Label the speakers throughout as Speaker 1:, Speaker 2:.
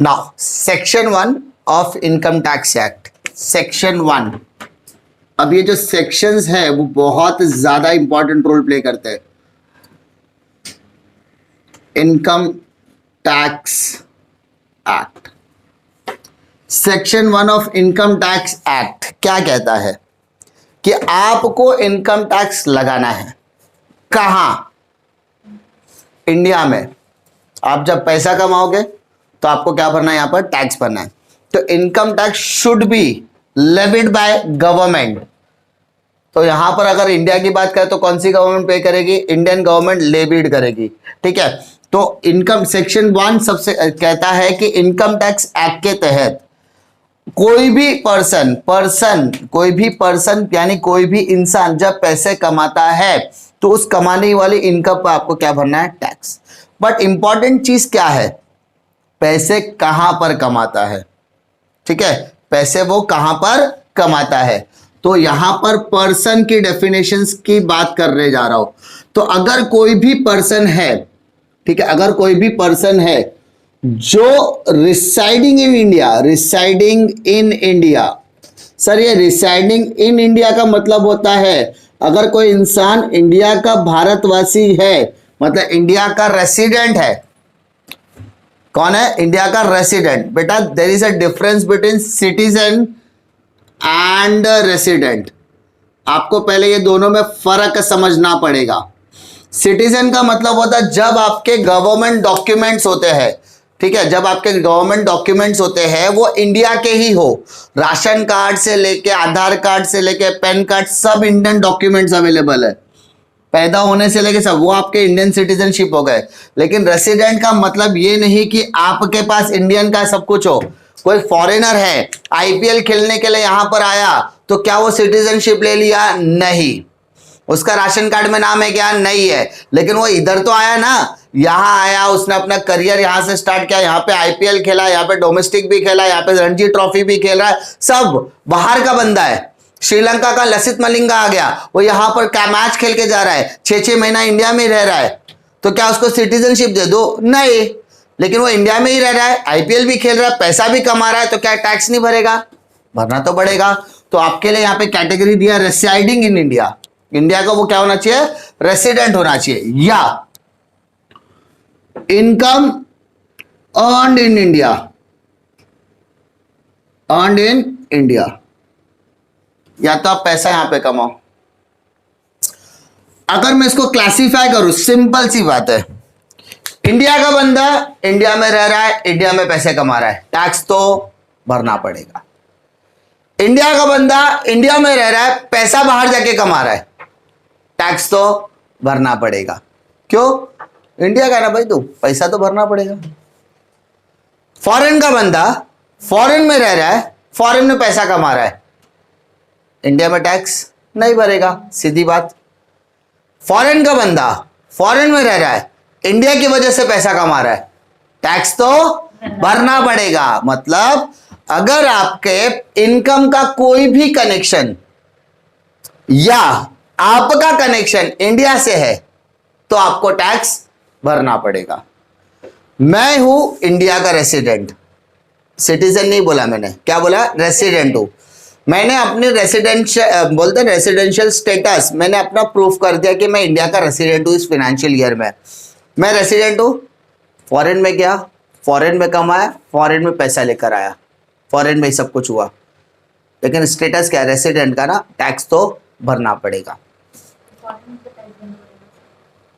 Speaker 1: Now section 1 of income tax act, section 1। अब ये जो सेक्शंस है वो बहुत ज्यादा इंपॉर्टेंट रोल प्ले करते हैं। Income tax act, section 1 of income tax act क्या कहता है कि आपको इनकम टैक्स लगाना है। कहां? इंडिया में। आप जब पैसा कमाओगे तो आपको क्या भरना है? यहां पर टैक्स भरना है। तो income tax should be levied by government. तो यहां पर अगर इंडिया की बात करें तो कौन सी गवर्नमेंट पे करेगी? इंडियन गवर्नमेंट लेविड करेगी। ठीक है, तो इनकम सेक्शन 1 सबसे कहता है कि इनकम टैक्स एक्ट के तहत कोई भी पर्सन यानी कोई भी इंसान जब पैसे कमाता है तो उस कमाने वाली इनकम पर आपको क्या भरना है? टैक्स। बट इंपॉर्टेंट चीज क्या है? पैसे कहां पर कमाता है। ठीक है, पैसे वो कहां पर कमाता है। तो यहां पर पर्सन की डेफिनेशंस की बात करने जा रहा हूं। तो अगर कोई भी पर्सन है, ठीक है, अगर कोई भी पर्सन है जो रिसाइडिंग इन इंडिया, सर ये रिसाइडिंग इन इंडिया का मतलब होता है अगर कोई इंसान इंडिया का भारतवासी है, मतलब इंडिया का रेसिडेंट है। कौन है? इंडिया का रेसिडेंट। बेटा there is a difference between citizen and resident. आपको पहले ये दोनों में फर्क समझना पड़ेगा। सिटीजन का मतलब होता है जब आपके गवर्नमेंट डॉक्यूमेंट्स होते हैं, ठीक है, जब आपके गवर्नमेंट डॉक्यूमेंट्स होते हैं वो इंडिया के ही हो। राशन कार्ड से लेके आधार कार्ड से लेके पैन कार्ड सब इंडियन डॉक्यूमेंट्स अवेलेबल है। पैदा होने से लेके सब वो आपके इंडियन सिटीजनशिप हो गए। लेकिन रेसिडेंट का मतलब ये नहीं कि आपके पास इंडियन का सब कुछ हो। कोई फॉरेनर है, आईपीएल खेलने के लिए यहां पर आया तो क्या वो सिटीजनशिप ले लिया? नहीं। उसका राशन कार्ड में नाम है क्या? नहीं है। लेकिन वो इधर तो आया ना, यहां आया, उसने अपना करियर यहां से स्टार्ट किया, यहां पे आईपीएल खेला, यहां पे डोमेस्टिक भी खेला, यहां पे रणजी ट्रॉफी भी खेल रहा है, सब बाहर का बंदा है। श्रीलंका का लसित मलिंगा आ गया, वो यहां पर क्या मैच खेल के जा रहा है, 6-6 महीना इंडिया में रह रहा है, तो क्या उसको सिटीजनशिप दे दो? नहीं। लेकिन वो इंडिया में ही रह रहा है, आईपीएल भी खेल रहा है, पैसा भी कमा रहा है, तो क्या टैक्स नहीं भरेगा? भरना तो पड़ेगा। तो आपके लिए यहां पे कैटेगरी दिया रेसिडिंग इन इंडिया। इंडिया का वो क्या होना चाहिए? रेसिडेंट होना चाहिए। या इनकम अर्न्ड इन इंडिया, या तो आप पैसा यहां पे कमाओ। अगर मैं इसको क्लासिफाई करूं, सिंपल सी बात है, इंडिया का बंदा इंडिया में रह रहा है, इंडिया में पैसे कमा रहा है, टैक्स तो भरना पड़ेगा। इंडिया का बंदा इंडिया में रह रहा है, पैसा बाहर जाके कमा रहा है, टैक्स तो भरना पड़ेगा। क्यों? इंडिया का ना भाई, तू पैसा तो भरना पड़ेगा। फॉरेन का बंदा फॉरेन में रह रहा है, फॉरेन में पैसा कमा रहा है, इंडिया में टैक्स नहीं भरेगा, सीधी बात। फॉरेन का बंदा फॉरेन में रह रहा है, इंडिया की वजह से पैसा कमा रहा है, टैक्स तो भरना पड़ेगा। मतलब अगर आपके इनकम का कोई भी कनेक्शन या आपका कनेक्शन इंडिया से है तो आपको टैक्स भरना पड़ेगा। मैं हूं इंडिया का रेसिडेंट, सिटीजन नहीं बोला मैंने, क्या बोला? रेसिडेंट हूं। मैंने अपने रेसिडेंशियल स्टेटस मैंने अपना प्रूफ कर दिया कि मैं इंडिया का रेसिडेंट हूं इस फाइनेंशियल ईयर में। मैं रेसिडेंट हूं, फॉरेन में गया, फॉरेन में कमाया, फॉरेन में पैसा लेकर आया, फॉरेन में ही सब कुछ हुआ, लेकिन स्टेटस क्या है? रेसिडेंट का ना, टैक्स तो भरना पड़ेगा।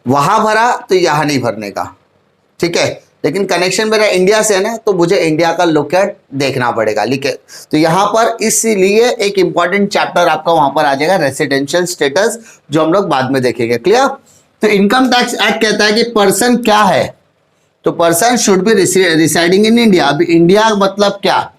Speaker 1: वहां भरा तो यहां नहीं भरने का, ठीक है। लेकिन कनेक्शन मेरा इंडिया से है ना, तो मुझे इंडिया का लुकएट देखना पड़ेगा, लिखे। तो यहां पर इसलिए एक इंपॉर्टेंट चैप्टर आपका वहां पर आ जाएगा, रेसिडेंशियल स्टेटस, जो हम लोग बाद में देखेंगे। क्लियर? तो इनकम टैक्स एक्ट कहता है कि पर्सन क्या है, तो person should be residing in India. अब इंडिया मतलब क्या?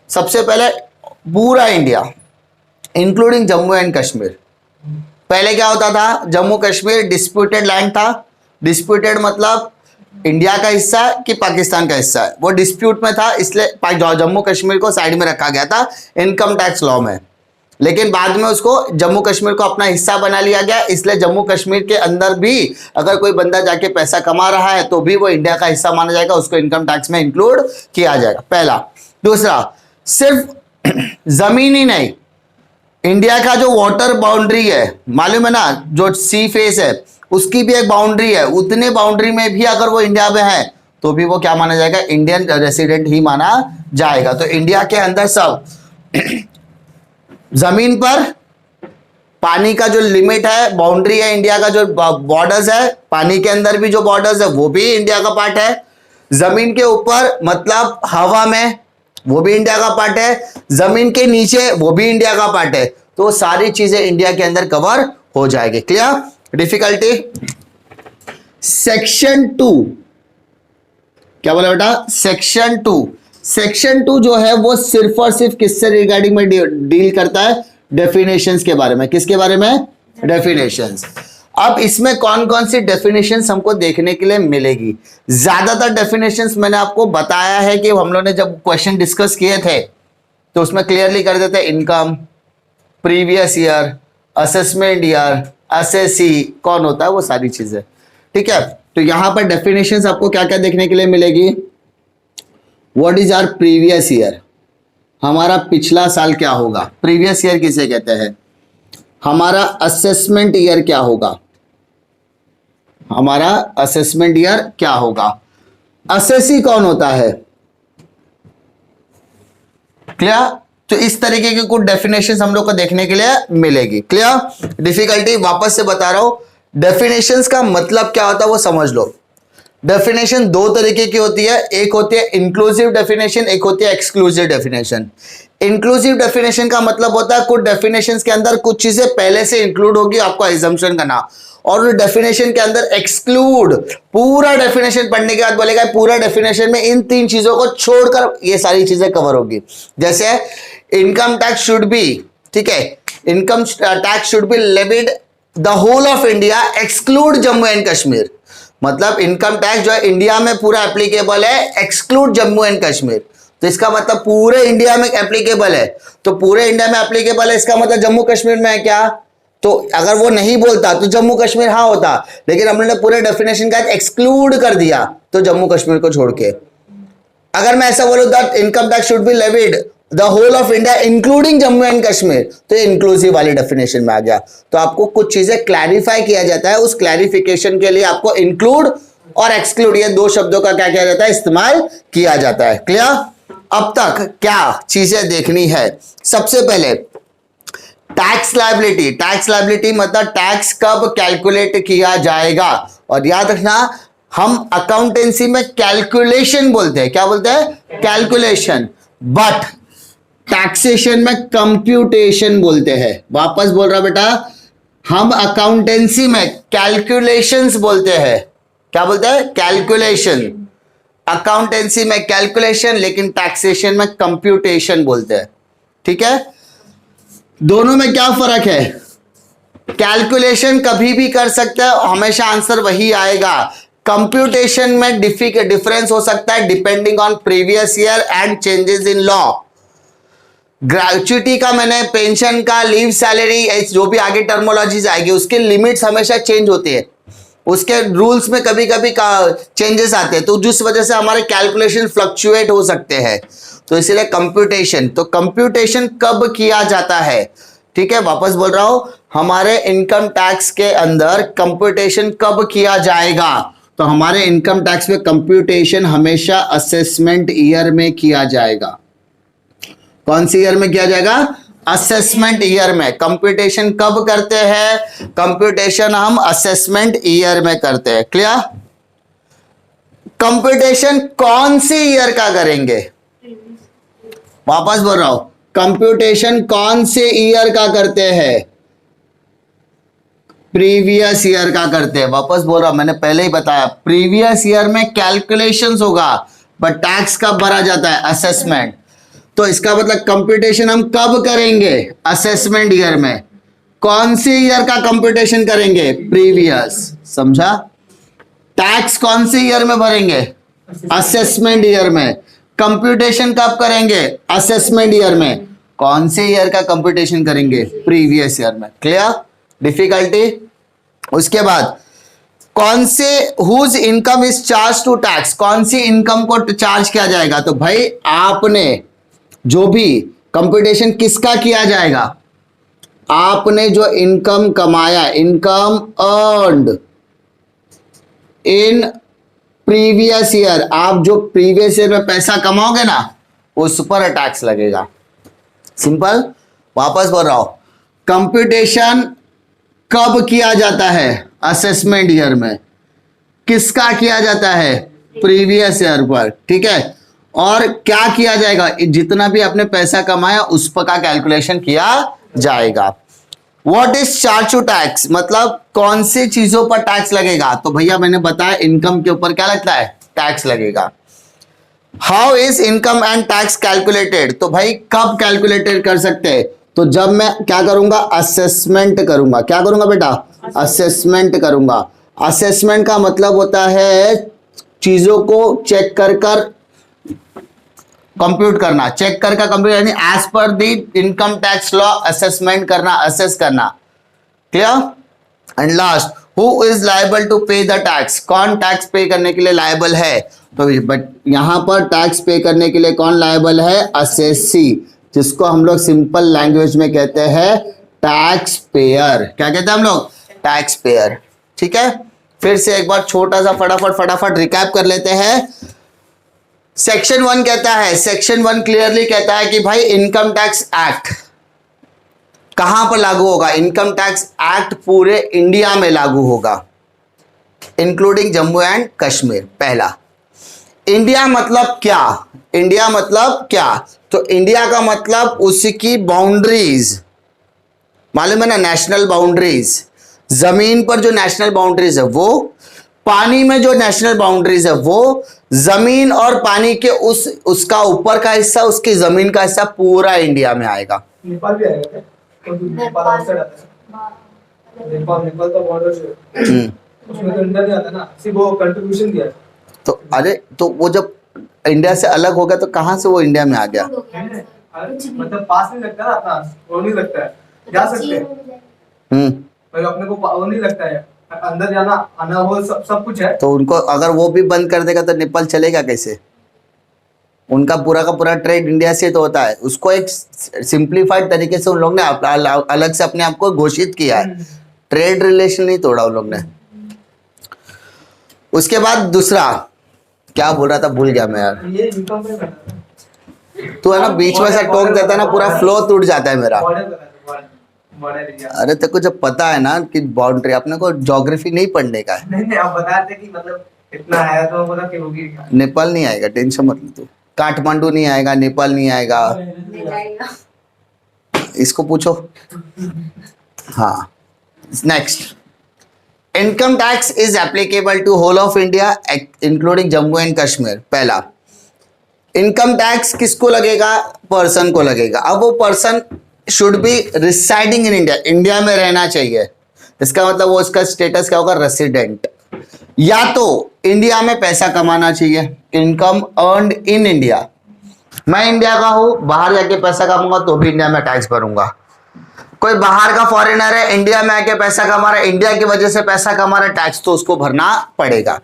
Speaker 1: सबसे पहले पूरा India including Jammu and Kashmir. पहले क्या होता था? जम्मू कश्मीर डिस्प्यूटेड लैंड था। डिस्प्यूटेड मतलब इंडिया का हिस्सा है कि पाकिस्तान का हिस्सा है, वो डिस्प्यूट में था, इसलिए जम्मू कश्मीर को साइड में रखा गया था इनकम टैक्स लॉ में। लेकिन बाद में उसको जम्मू कश्मीर को अपना हिस्सा बना लिया गया, इसलिए जम्मू कश्मीर के अंदर भी अगर कोई बंदा जाके पैसा कमा रहा है तो भी वो इंडिया का हिस्सा माना जाएगा, उसको इनकम टैक्स में इंक्लूड किया जाएगा, पहला। दूसरा, सिर्फ जमीन ही नहीं, इंडिया का जो वाटर बाउंड्री है, मालूम है ना, जो सी फेस है उसकी भी एक बाउंड्री है, उतने बाउंड्री में भी अगर वो इंडिया में है तो भी वो क्या माना जाएगा, इंडियन रेसिडेंट ही माना जाएगा। तो इंडिया के अंदर सब जमीन पर पानी का जो लिमिट है, बाउंड्री है, इंडिया का जो बॉर्डर्स है, पानी के अंदर भी जो बॉर्डर्स है वो भी इंडिया का पार्ट है। जमीन के ऊपर मतलब हवा में, वो भी इंडिया का पार्ट है। जमीन के नीचे वो भी इंडिया का पार्ट है। तो सारी चीजें इंडिया के अंदर कवर हो जाएगी। क्लियर? डिफिकल्टी सेक्शन 2, क्या बोला बेटा? सेक्शन 2। सेक्शन 2 जो है वो सिर्फ और सिर्फ किससे रिगार्डिंग में डील करता है? डेफिनेशंस के बारे में। किसके बारे में? डेफिनेशंस। अब इसमें कौन कौन सी डेफिनेशंस हमको देखने के लिए मिलेगी? ज्यादातर डेफिनेशंस मैंने आपको बताया है कि हम लोग ने जब क्वेश्चन डिस्कस किए थे तो उसमें क्लियरली कर देते, income, previous year, assessment year, SSC कौन होता है, वो सारी चीजें। ठीक है, तो यहां पर डेफिनेशंस आपको क्या क्या देखने के लिए मिलेगी? What is our previous year, हमारा पिछला साल क्या होगा, प्रीवियस ईयर किसे कहते हैं। हमारा असेसमेंट ईयर क्या होगा, हमारा असेसमेंट ईयर क्या होगा। असेसी कौन होता है? क्लियर? तो इस तरीके की कुछ डेफिनेशंस हम लोग को देखने के लिए मिलेगी। क्लियर? डिफिकल्टी वापस से बता रहा हूं, डेफिनेशंस का मतलब क्या होता है वो समझ लो। डेफिनेशन दो तरीके की होती है, एक होती है इंक्लूसिव डेफिनेशन, एक होती है एक्सक्लूसिव डेफिनेशन। इंक्लूसिव डेफिनेशन का मतलब होता है कुछ डेफिनेशंस के अंदर कुछ चीजें पहले से इंक्लूड होगी, आपको अजम्पशन करना, और उस डेफिनेशन के अंदर एक्सक्लूड, पूरा डेफिनेशन पढ़ने के बाद बोलेगा पूरा डेफिनेशन में इन तीन चीजों को छोड़कर ये सारी चीजें कवर होगी। जैसे इनकम टैक्स शुड बी, ठीक है, income tax should be levied the whole of India exclude Jammu and Kashmir. मतलब इनकम टैक्स जो है इंडिया में पूरा एप्लीकेबल है, एक्सक्लूड जम्मू एंड कश्मीर। तो इसका मतलब पूरे इंडिया में एप्लीकेबल है, तो पूरे इंडिया में एप्लीकेबल है, इसका मतलब जम्मू कश्मीर में है क्या? तो अगर वो नहीं बोलता तो जम्मू कश्मीर हाँ होता, लेकिन हमने पूरे डेफिनेशन का एक्सक्लूड कर दिया तो जम्मू कश्मीर को छोड़ के। अगर मैं ऐसा बोलूं that income tax should be levied the whole of India including Jammu and Kashmir, तो इंक्लूसिव वाली डेफिनेशन में आ गया। तो आपको कुछ चीजें क्लैरिफाई किया जाता है, उस क्लैरिफिकेशन के लिए आपको इंक्लूड और एक्सक्लूड ये दो शब्दों का क्या किया जाता है? इस्तेमाल किया जाता है। क्लियर? अब तक क्या चीजें देखनी है? सबसे पहले टैक्स लायबिलिटी। टैक्स लायबिलिटी मतलब टैक्स कब कैलकुलेट किया जाएगा। और याद रखना, हम अकाउंटेंसी में कैलकुलेशन बोलते हैं। क्या बोलते हैं? कैलकुलेशन। बट टैक्सेशन में कंप्यूटेशन बोलते हैं। वापस बोल रहा बेटा, हम अकाउंटेंसी में कैलकुलेशंस बोलते हैं। क्या बोलते हैं? कैलकुलेशन। अकाउंटेंसी में कैलकुलेशन, लेकिन टैक्सेशन में कंप्यूटेशन बोलते हैं। ठीक है, दोनों में क्या फर्क है? कैलकुलेशन कभी भी कर सकते हैं, हमेशा आंसर वही आएगा। कंप्यूटेशन में डिफरेंस हो सकता है depending on previous year and changes in law. Gratuity का, मैंने पेंशन का, लीव सैलरी, जो भी आगे टर्मोलॉजीज आएगी उसके लिमिट्स हमेशा चेंज होती है, उसके रूल्स में कभी कभी चेंजेस आते हैं, तो जिस वजह से हमारे कैलकुलेशन फ्लक्चुएट हो सकते हैं। तो इसीलिए कंप्यूटेशन। तो कंप्यूटेशन कब किया जाता है? ठीक है, वापस बोल रहा हूं, हमारे इनकम टैक्स के अंदर कंप्यूटेशन कब किया जाएगा? तो हमारे इनकम टैक्स में कंप्यूटेशन हमेशा असेसमेंट ईयर में किया जाएगा। कौन सी ईयर में किया जाएगा? असेसमेंट ईयर में। कंप्यूटेशन कब करते हैं? कंप्यूटेशन हम असेसमेंट ईयर में करते हैं। क्लियर? कंप्यूटेशन कौन सी ईयर का करेंगे? वापस बोल रहा हूं, कंप्यूटेशन कौन से ईयर का करते हैं? प्रीवियस ईयर का करते हैं। वापस बोल रहा हूं, मैंने पहले ही बताया, प्रीवियस ईयर में कैलकुलेशंस होगा, बट टैक्स कब भरा जाता है? असेसमेंट। तो इसका मतलब कंप्यूटेशन हम कब करेंगे? असेसमेंट ईयर में। कौन सी ईयर का कंप्यूटेशन करेंगे? प्रीवियस। समझा? टैक्स कौन सी ईयर में भरेंगे? असेसमेंट ईयर में। कंप्यूटेशन कब करेंगे? असेसमेंट ईयर में। कौन से ईयर का कंप्यूटेशन करेंगे? प्रीवियस ईयर में। क्लियर? डिफिकल्टी? उसके बाद कौन से whose income is charge to tax, कौन सी इनकम को चार्ज किया जाएगा? तो भाई आपने जो भी कंप्यूटेशन किसका किया जाएगा? आपने जो इनकम कमाया, income earned in previous year, आप जो प्रीवियस ईयर में पैसा कमाओगे ना, उस पर टैक्स लगेगा। सिंपल। वापस बोल रहा हूं, कंप्यूटेशन कब किया जाता है? असेसमेंट ईयर में। किसका किया जाता है? प्रीवियस ईयर पर। ठीक है। और क्या किया जाएगा? जितना भी आपने पैसा कमाया उस पर का कैलकुलेशन किया जाएगा। What is charge to tax, मतलब कौन सी चीजों पर टैक्स लगेगा? तो भैया मैंने बताया इनकम के ऊपर क्या लगता है? टैक्स लगेगा। How is income and tax calculated, तो भाई कब कैलकुलेटेड कर सकते हैं? तो जब मैं क्या करूंगा? असेसमेंट करूंगा। क्या करूंगा बेटा? असेसमेंट करूंगा। असेसमेंट का मतलब होता है चीजों को चेक कर कर कंप्यूट करना, चेक कर कंप्यूट, यानी as per the income tax law assessment करना, असेस करना। Clear? And last, who is liable to pay the tax, कौन टैक्स पे करने के लिए लायबल है? तो बट यहां पर टैक्स पे करने के लिए कौन लायबल है? असेसी, जिसको हम लोग सिंपल लैंग्वेज में कहते हैं टैक्स पेयर। क्या कहते हैं हम लोग? Tax payer. ठीक है। फिर से एक बार छोटा सा फटाफट रिकैप कर लेते हैं। सेक्शन 1 कहता है, सेक्शन 1 क्लियरली कहता है कि भाई इनकम टैक्स एक्ट कहां पर लागू होगा? इनकम टैक्स एक्ट पूरे इंडिया में लागू होगा, इंक्लूडिंग जम्मू एंड कश्मीर। पहला, इंडिया मतलब क्या? इंडिया मतलब क्या? तो इंडिया का मतलब उसकी बाउंड्रीज, मालूम है ना, नेशनल बाउंड्रीज। जमीन पर जो नेशनल बाउंड्रीज है वो, पानी में जो नेशनल बाउंड्रीज है वो, जमीन और पानी के उसका ऊपर का हिस्सा, उसकी जमीन का हिस्सा पूरा इंडिया में आएगा।
Speaker 2: नेपाल भी आएगा क्या? नेपाल आउटसाइड आता है। नेपाल तो बॉर्डर है, उसमें तो इंडिया नहीं आता ना, सिर्फ वो कंट्रीब्यूशन दिया।
Speaker 1: तो अरे तो वो जब इंडिया से अलग हो गया तो कहां से वो इंडिया में आ गया?
Speaker 2: मतलब पास नहीं लगता ना अपना, वो नहीं लगता है, जा सकते हैं पर अपने को वो नहीं लगता है, अंदर जाना आना वो सब कुछ है।
Speaker 1: तो उनको अगर वो भी बंद कर देगा तो नेपाल चलेगा कैसे? उनका पूरा का पूरा ट्रेड इंडिया से तो होता है। उसको एक सिंप्लीफाइड तरीके से उन लोग ने अलग से अपने आप को घोषित किया है, ट्रेड रिलेशन नहीं तोड़ा उन लोग ने। उसके बाद दूसरा क्या बोल रहा था, भूल गया मैं यार।
Speaker 2: ये इनकम पे बैठा
Speaker 1: तू है ना बीच में से टोक देता है ना, पूरा फ्लो टूट जाता है मेरा।
Speaker 2: Border area.
Speaker 1: अरे तेरे को जब पता है ना कि बाउंड्री, अपने को ज्योग्राफी नहीं पढ़ने का है।
Speaker 2: नहीं आप बता रहे थे कि मतलब इतना है तो पता कि होगी।
Speaker 1: नेपाल नहीं आएगा, टेंशन मत ले तू। काठमांडू नहीं आएगा, नेपाल नहीं आएगा, इसको पूछो। हाँ, next, income tax is applicable to whole of India including Jammu and Kashmir. पहला, इनकम टैक्स किसको लगेगा? पर्सन को लगेगा। अब वो person should be residing in India, India में रहना चाहिए। इसका मतलब वो उसका स्टेटस क्या होगा? रेसिडेंट। या तो इंडिया में पैसा कमाना चाहिए, इनकम अर्न्ड इन इंडिया। मैं इंडिया का हूं, बाहर जाके पैसा कमाऊंगा तो भी इंडिया में टैक्स भरूंगा। कोई बाहर का फॉरेनर है, इंडिया में आके पैसा कमा रहा है, इंडिया की वजह से पैसा कमा रहा है, टैक्स तो उसको भरना पड़ेगा।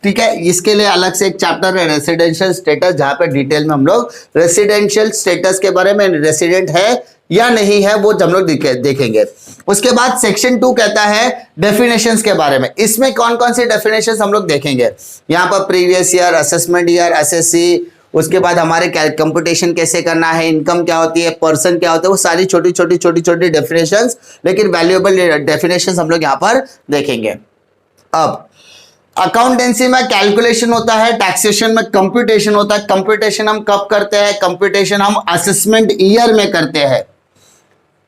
Speaker 1: ठीक है। इसके लिए अलग से एक चैप्टर है रेसिडेंशियल स्टेटस, जहां पे डिटेल में हम लोग रेसिडेंशियल स्टेटस के बारे में, रेसिडेंट है या नहीं है वो हम लोग देखेंगे। उसके बाद सेक्शन 2 कहता है डेफिनेशंस के बारे में। इसमें कौन कौन सी डेफिनेशंस हम लोग देखेंगे। यहाँ पर previous year, assessment year, SSC, उसके बाद हमारे कंप्यूटेशन कैसे करना है, इनकम क्या होती है, पर्सन क्या होता है, वो सारी छोटी छोटी डेफिनेशंस, लेकिन वैल्यूएबल डेफिनेशंस हम लोग यहाँ पर देखेंगे। अब अकाउंटेंसी में कैलकुलेशन होता है, टैक्सेशन में कंप्यूटेशन होता है। कंप्यूटेशन हम कब करते हैं? कंप्यूटेशन हम असेसमेंट ईयर में करते हैं।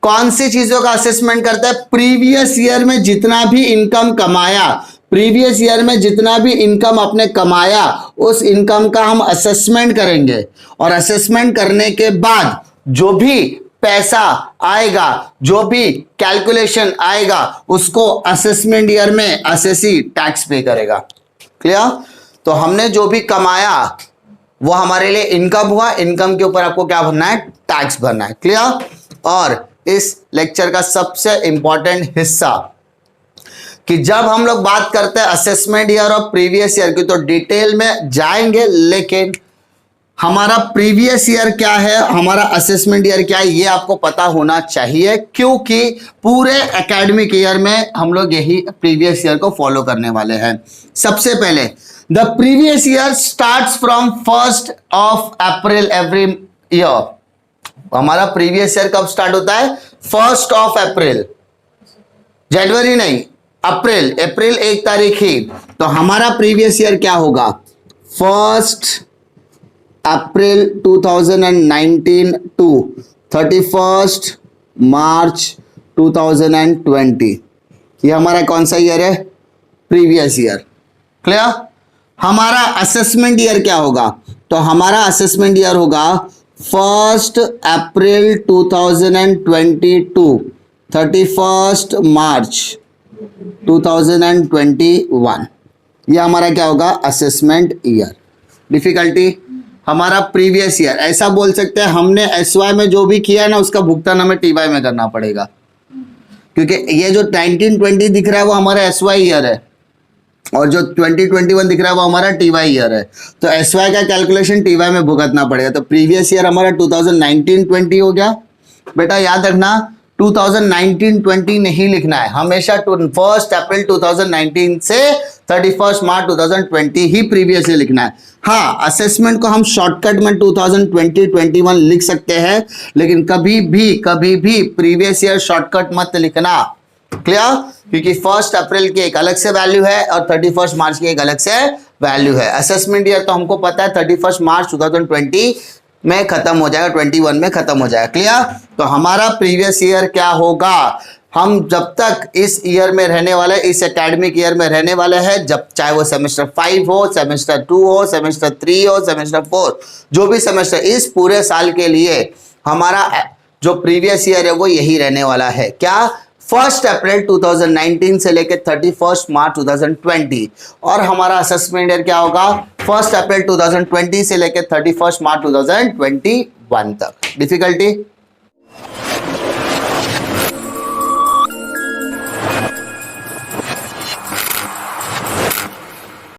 Speaker 1: कौन सी चीजों का असेसमेंट करता है? प्रीवियस ईयर में जितना भी इनकम कमाया, प्रीवियस ईयर में जितना भी इनकम आपने कमाया, उस इनकम का हम असेसमेंट करेंगे, और असेसमेंट करने के बाद जो भी पैसा आएगा, जो भी कैलकुलेशन आएगा, उसको असेसमेंट ईयर में असेसी टैक्स पे करेगा। क्लियर? तो हमने जो भी कमाया वो हमारे लिए इनकम हुआ, इनकम के ऊपर आपको क्या भरना है? टैक्स भरना है। क्लियर? और इस लेक्चर का सबसे इंपॉर्टेंट हिस्सा कि जब हम लोग बात करते हैं असेसमेंट ईयर और प्रीवियस ईयर की तो डिटेल में जाएंगे, लेकिन हमारा प्रीवियस ईयर क्या है, हमारा असेसमेंट ईयर क्या है, ये आपको पता होना चाहिए, क्योंकि पूरे एकेडमिक ईयर में हम लोग यही प्रीवियस ईयर को फॉलो करने वाले हैं। सबसे पहले the previous year starts from 1 April every year. हमारा प्रीवियस ईयर कब स्टार्ट होता है? 1 अप्रैल, जनवरी नहीं, अप्रैल, अप्रैल 1 तारीख ही। तो हमारा प्रीवियस ईयर क्या होगा? 1 अप्रैल 2019 टू 31 मार्च 2020। ये हमारा कौन सा ईयर है? Previous year. क्लियर? हमारा असेसमेंट ईयर क्या होगा? तो हमारा असेसमेंट ईयर होगा 1 अप्रैल 2020 टू 31 मार्च 2021। ये हमारा क्या होगा? Assessment year. डिफिकल्टी हमारा प्रीवियस ईयर, ऐसा बोल सकते हैं हमने एसवाई में जो भी किया है ना उसका भुगतान हमें टीवाई में करना पड़ेगा, क्योंकि ये जो 1920 दिख रहा है वो हमारा एसवाई ईयर है और जो 2021 दिख रहा है वो हमारा टीवाई ईयर है। तो एसवाई का कैलकुलेशन टीवाई में भुगतना पड़ेगा। तो प्रीवियस ईयर हमारा 2019-20 हो गया। बेटा याद रखना 2019-20 नहीं लिखना है, हमेशा 1 अप्रैल 2019 से 31 मार्च 2020 ही प्रीवियस ईयर लिखना है। हाँ, असेसमेंट को हम शॉर्टकट में 2020-21 लिख सकते हैं, लेकिन कभी भी प्रीवियस ईयर शॉर्टकट मत लिखना। क्लियर? क्योंकि 1 अप्रैल की एक अलग से वैल्यू है और 31 मार्च की एक अलग से वैल्यू है। असेसमेंट ईयर तो हमको पता है 31 मार्च 2020 में खत्म हो जाएगा, 21 में खत्म हो जाएगा। क्लियर? तो हमारा प्रीवियस ईयर क्या होगा? हम जब तक इस ईयर में रहने वाले, इस एकेडमिक ईयर में रहने वाले हैं, जब चाहे वो सेमेस्टर 5 हो, सेमेस्टर 2 हो, सेमेस्टर 3 हो, सेमेस्टर 4, जो भी सेमेस्टर, इस पूरे साल के लिए हमारा जो प्रीवियस ईयर है वो यही रहने वाला है। क्या? 1 अप्रैल 2019 से लेकर 31 मार्च 2020। और हमारा असेसमेंट ईयर क्या होगा? 1 अप्रैल 2020 से लेकर 31 मार्च 2021 तक। डिफिकल्टी?